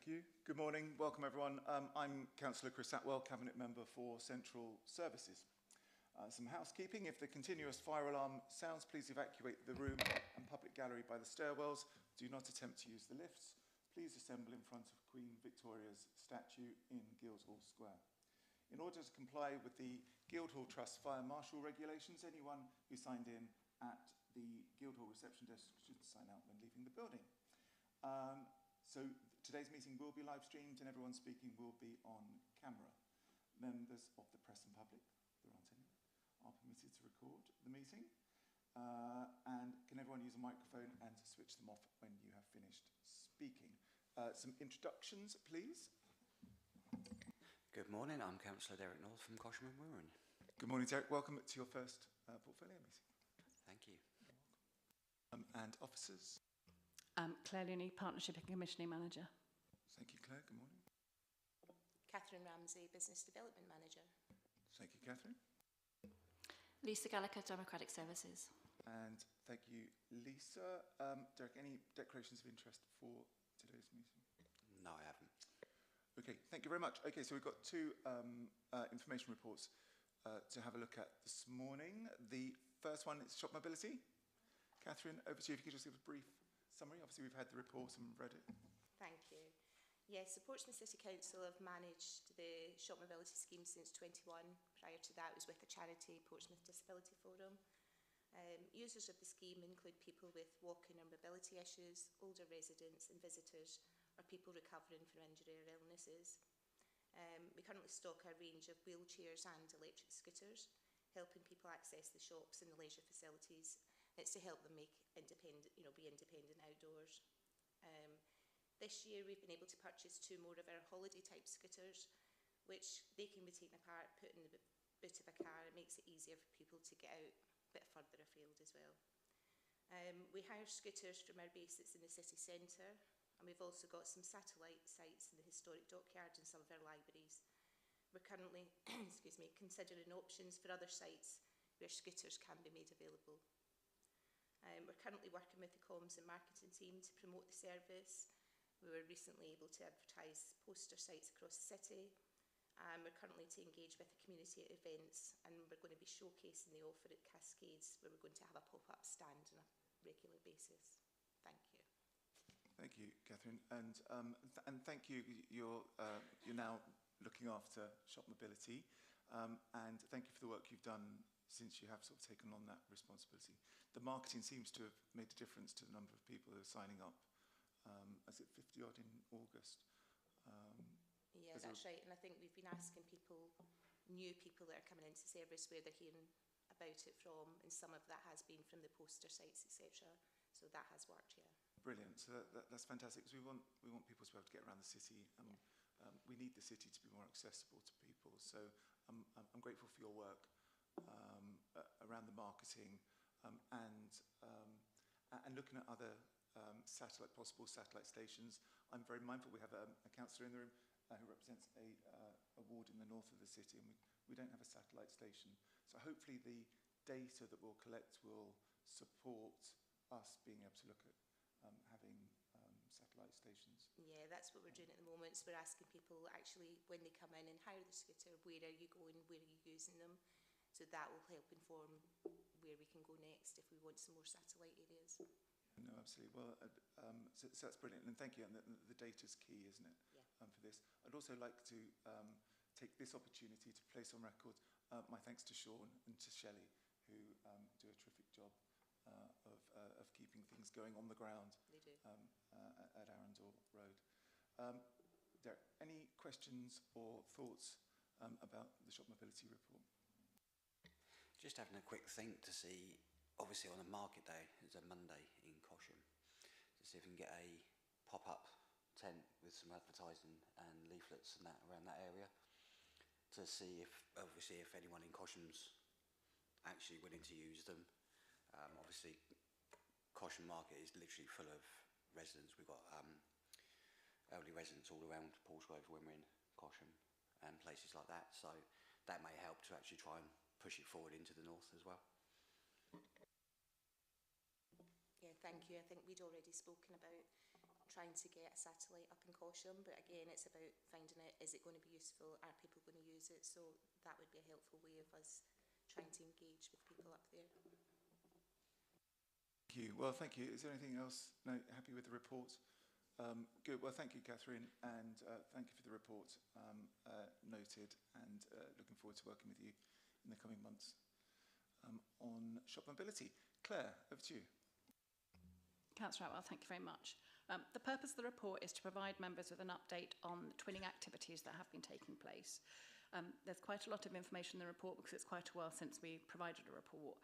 Thank you. Good morning. Welcome, everyone. I'm Councillor Chris Atwell, Cabinet Member for Central Services. Some housekeeping. If the continuous fire alarm sounds, please evacuate the room and public gallery by the stairwells. Do not attempt to use the lifts. Please assemble in front of Queen Victoria's statue in Guildhall Square. In order to comply with the Guildhall Trust Fire Marshal regulations, anyone who signed in at the Guildhall reception desk should sign out when leaving the building. So today's meeting will be live streamed and everyone speaking will be on camera. Members of the press and public, there aren't any, are permitted to record the meeting. And can everyone use a microphone and to switch them off when you have finished speaking. Some introductions, please. Good morning, I'm Councillor Derek North from Cosham and Wirral. Good morning, Derek. Welcome to your first portfolio meeting. Thank you. And officers. Claire Looney, Partnership and Commissioning Manager. Thank you, Claire. Good morning. Catherine Ramsey, Business Development Manager. Thank you, Catherine. Lisa Gallagher, Democratic Services. And thank you, Lisa. Derek, any declarations of interest for today's meeting? No, I haven't. Okay, thank you very much. Okay, so we've got two information reports to have a look at this morning. The first one is shop mobility. Catherine, over to you. If you could just give a brief summary. Obviously, we've had the report and read it. Thank you. Yes, the Portsmouth City Council have managed the shop mobility scheme since 21. Prior to that, it was with the charity Portsmouth Disability Forum. Users of the scheme include people with walking or mobility issues, older residents and visitors, or people recovering from injury or illnesses. We currently stock a range of wheelchairs and electric scooters, helping people access the shops and the leisure facilities. It's to help them make independent, be independent outdoors. This year we've been able to purchase 2 more of our holiday type scooters, which they can be taken apart, put in the boot of a car. It makes it easier for people to get out a bit further afield as well. We hire scooters from our base that's in the city centre, and we've also got some satellite sites in the historic dockyard and some of our libraries. We're currently considering options for other sites where scooters can be made available. We're currently working with the comms and marketing team to promote the service. We were recently able to advertise poster sites across the city. We're currently to engage with the community at events, and we're going to be showcasing the offer at Cascades, where we're going to have a pop-up stand on a regular basis. Thank you. Thank you, Catherine. And thank you. You're now looking after shop mobility. And thank you for the work you've done since you have sort of taken on that responsibility. The marketing seems to have made a difference to the number of people who are signing up. Is it 50 odd in August? Yeah, that's right. And I think we've been asking people, new people that are coming into service, where they're hearing about it from, and some of that has been from the poster sites, etc. So that has worked, yeah. Brilliant. So that's fantastic, because we want people to be able to get around the city. We need the city to be more accessible to people. So I'm grateful for your work around the marketing and looking at other possible satellite stations. I'm very mindful we have a councillor in the room who represents a ward in the north of the city, and we don't have a satellite station. So hopefully the data that we'll collect will support us being able to look at having satellite stations. Yeah, that's what we're doing at the moment. So we're asking people actually when they come in and hire the scooter, where are you going, where are you using them? So that will help inform where we can go next if we want some more satellite areas. No, absolutely. Well, so that's brilliant, and thank you. And the data's key, isn't it? Yeah. For this, I'd also like to take this opportunity to place on record my thanks to Sean and to Shelley, who do a terrific job of keeping things going on the ground. They do. At Arundel Road. Derek, any questions or thoughts about the shop mobility report? Just having a quick think to see, obviously on a market day, it's a Monday in Cosham, to see if we can get a pop-up tent with some advertising and leaflets and that around that area, to see if, obviously, if anyone in Cosham's actually willing to use them. Obviously, Cosham Market is literally full of residents. We've got elderly residents all around Paulsgrove, Wimmering, Cosham, and places like that. So that may help to actually try and push it forward into the north as well. Yeah, thank you. I think we'd already spoken about trying to get a satellite up in Cosham, but again, it's about finding out, is it going to be useful, are people going to use it? So that would be a helpful way of us trying to engage with people up there. Thank you. Well, thank you. Is there anything else? No, happy with the report? Good. Well, thank you, Catherine, and thank you for the report. Noted, and looking forward to working with you in the coming months on shop mobility. Claire, over to you. Councillor Atwell, thank you very much. The purpose of the report is to provide members with an update on the twinning activities that have been taking place. There's quite a lot of information in the report because it's quite a while since we provided a report.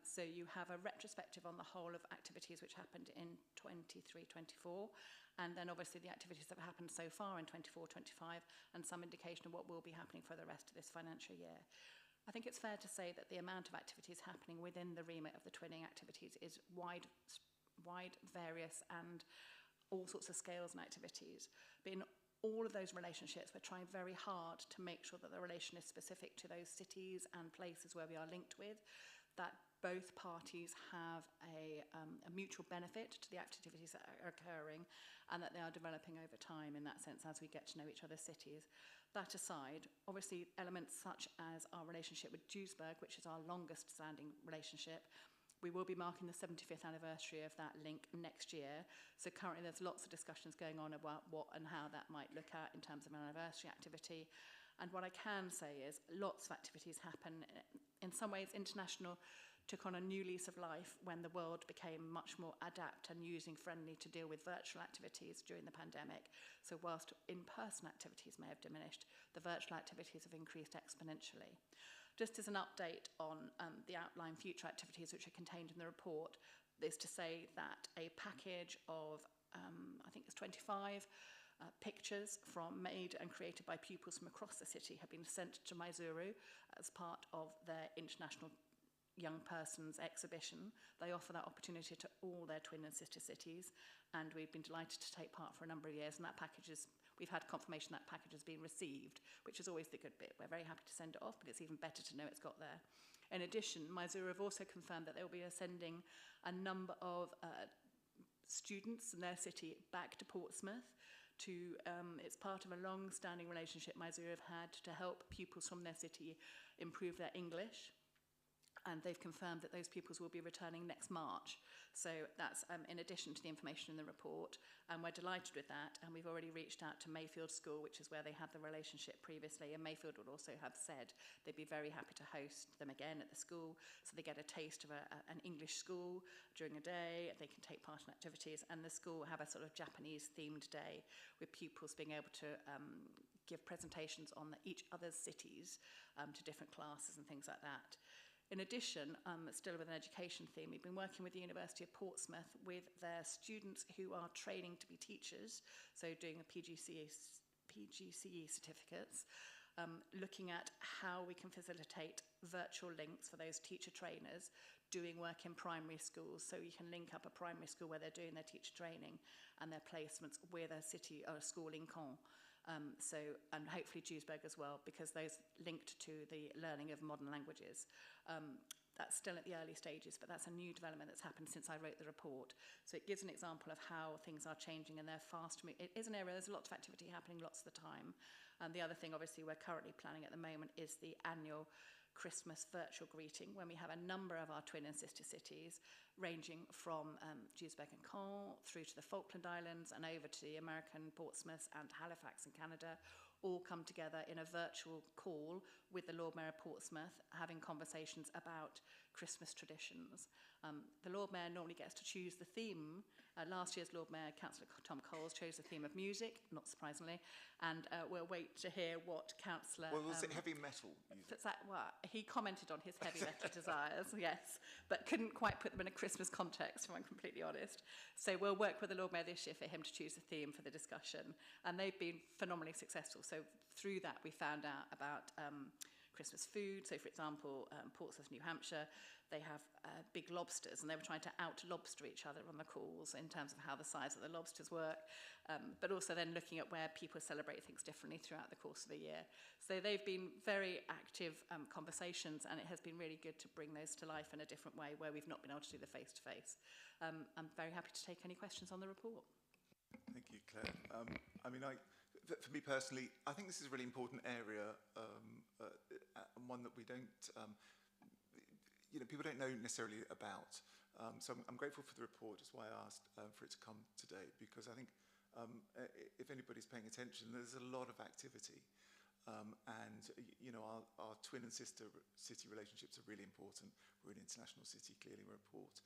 So you have a retrospective on the whole of activities which happened in 23-24, and then obviously the activities that have happened so far in 24-25, and some indication of what will be happening for the rest of this financial year. I think it's fair to say that the amount of activities happening within the remit of the twinning activities is wide, various, and all sorts of scales and activities. But in all of those relationships, we're trying very hard to make sure that the relation is specific to those cities and places where we are linked with, that both parties have a mutual benefit to the activities that are occurring, and that they are developing over time in that sense as we get to know each other's cities. That aside, obviously elements such as our relationship with Duisburg, which is our longest standing relationship, we will be marking the 75th anniversary of that link next year. So currently there's lots of discussions going on about what and how that might look at in terms of an anniversary activity. And what I can say is lots of activities happen. In some ways, international took on a new lease of life when the world became much more adept and using friendly to deal with virtual activities during the pandemic. So whilst in-person activities may have diminished, the virtual activities have increased exponentially. Just as an update on the outline future activities which are contained in the report, is to say that a package of, I think it's 25 pictures made and created by pupils from across the city have been sent to Maizuru as part of their International Young Persons exhibition. They offer that opportunity to all their twin and sister cities, and we've been delighted to take part for a number of years, and that package is, we've had confirmation that package has been received, which is always the good bit. We're very happy to send it off, but it's even better to know it's got there. In addition, Maizuru have also confirmed that they will be sending a number of students in their city back to Portsmouth. It's part of a long-standing relationship Maizuru have had to help pupils from their city improve their English. And they've confirmed that those pupils will be returning next March. So that's in addition to the information in the report, and we're delighted with that. And we've already reached out to Mayfield School, which is where they had the relationship previously, and Mayfield would also have said they'd be very happy to host them again at the school, so they get a taste of an English school during a day. They can take part in activities, and the school will have a sort of Japanese-themed day with pupils being able to give presentations on each other's cities to different classes and things like that. In addition, still with an education theme, we've been working with the University of Portsmouth with their students who are training to be teachers, so doing the PGCE certificates, looking at how we can facilitate virtual links for those teacher trainers doing work in primary schools, so you can link up a primary school where they're doing their teacher training and their placements with a city or a school in Caen. And hopefully Duisburg as well, because those linked to the learning of modern languages. That's still at the early stages, but that's a new development that's happened since I wrote the report. So it gives an example of how things are changing, and they're fast. It is an area, there's a lot of activity happening lots of the time. And the other thing, obviously, we're currently planning at the moment is the annual Christmas virtual greeting, when we have a number of our twin and sister cities, ranging from Duisburg and Caen through to the Falkland Islands and over to the American Portsmouth and Halifax in Canada, all come together in a virtual call with the Lord Mayor of Portsmouth, having conversations about Christmas traditions. The Lord Mayor normally gets to choose the theme. Last year's Lord Mayor, Councillor Tom Coles, chose the theme of music, not surprisingly, and we'll wait to hear what Councillor... Well, was it heavy metal music? He commented on his heavy metal desires, yes, but couldn't quite put them in a Christmas context, if I'm completely honest. So we'll work with the Lord Mayor this year for him to choose a theme for the discussion, and they've been phenomenally successful. So through that, we found out about Christmas food. So, for example, Portsmouth, New Hampshire, they have big lobsters, and they were trying to out-lobster each other on the calls in terms of how the size of the lobsters work, but also then looking at where people celebrate things differently throughout the course of a year. So they've been very active conversations, and it has been really good to bring those to life in a different way where we've not been able to do the face-to-face. I'm very happy to take any questions on the report. Thank you, Claire. I mean, for me personally, I think this is a really important area, and one that we don't, people don't know necessarily about. So I'm grateful for the report. That's why I asked for it to come today, because I think if anybody's paying attention, there's a lot of activity. And our twin and sister city relationships are really important. We're an international city, clearly we're a port.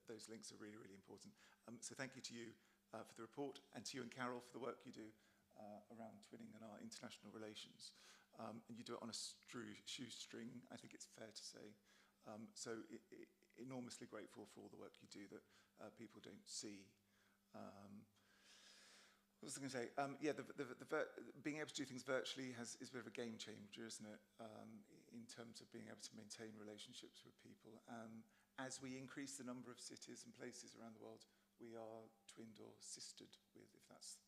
Those links are really, really important. So thank you to you for the report, and to you and Carol for the work you do around twinning and our international relations. And you do it on a shoestring, I think it's fair to say. So enormously grateful for all the work you do that people don't see. What was I going to say? Being able to do things virtually is a bit of a game changer, isn't it? In terms of being able to maintain relationships with people. As we increase the number of cities and places around the world, we are twinned or sistered with, if that's,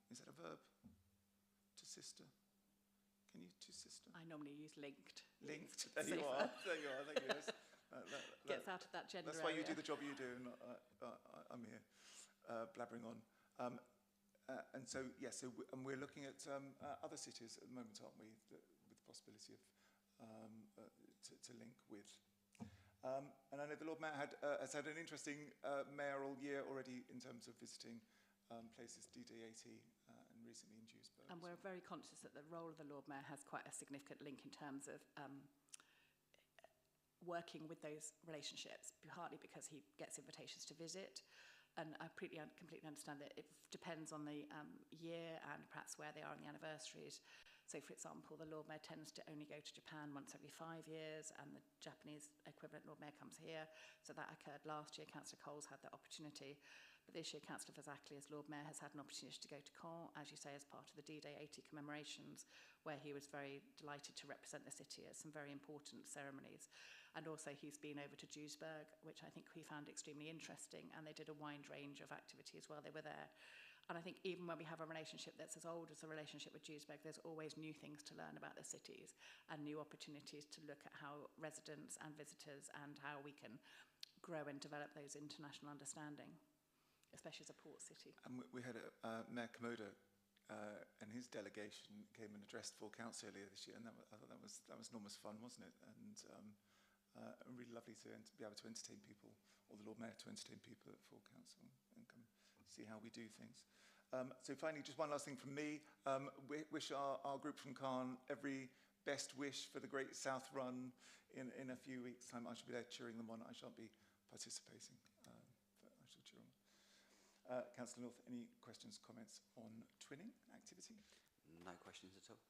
is that a verb? To sister? Can you to sister? I normally use linked. Linked, there you are, there you are, thank you. Gets out of that gender That's why you area. do the job you do, and I'm here blabbering on. And so, yes, and we're looking at other cities at the moment, aren't we, with the possibility of to link with. And I know the Lord Mayor has had an interesting mayoral year already in terms of visiting places, DD80 and recently in Duisburg. And we're very conscious that the role of the Lord Mayor has quite a significant link in terms of working with those relationships, partly because he gets invitations to visit. And I completely understand that it depends on the year and perhaps where they are on the anniversaries. So, for example, the Lord Mayor tends to only go to Japan once every 5 years, and the Japanese equivalent Lord Mayor comes here. So that occurred last year. Councillor Coles had that opportunity. But this year, Councillor Fazackley, as Lord Mayor, has had an opportunity to go to Caen, as you say, as part of the D-Day 80 commemorations, where he was very delighted to represent the city at some very important ceremonies. And also he's been over to Duisburg, which I think we found extremely interesting, and they did a wide range of activities while they were there. And I think even when we have a relationship that's as old as the relationship with Duisburg, there's always new things to learn about the cities and new opportunities to look at how residents and visitors and how we can grow and develop those international understanding, especially as a port city. And we had Mayor Komoda and his delegation came and addressed full council earlier this year, and I thought that was enormous fun, wasn't it? And really lovely to be able to entertain people, or the Lord Mayor to entertain people at full council and come see how we do things. So finally, just one last thing from me. Wish our group from Caen every best wish for the Great South Run in a few weeks' time. I shall be there cheering them on. I shan't be participating, but I shall cheer on. Councillor North, any questions, comments on twinning activity? No questions at all.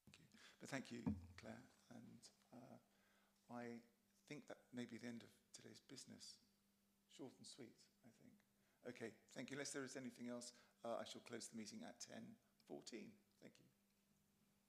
Thank you. But thank you, Claire. And I think that may be the end of today's business. Short and sweet, I think. Okay, thank you. Unless there is anything else, I shall close the meeting at 10:14. Thank you.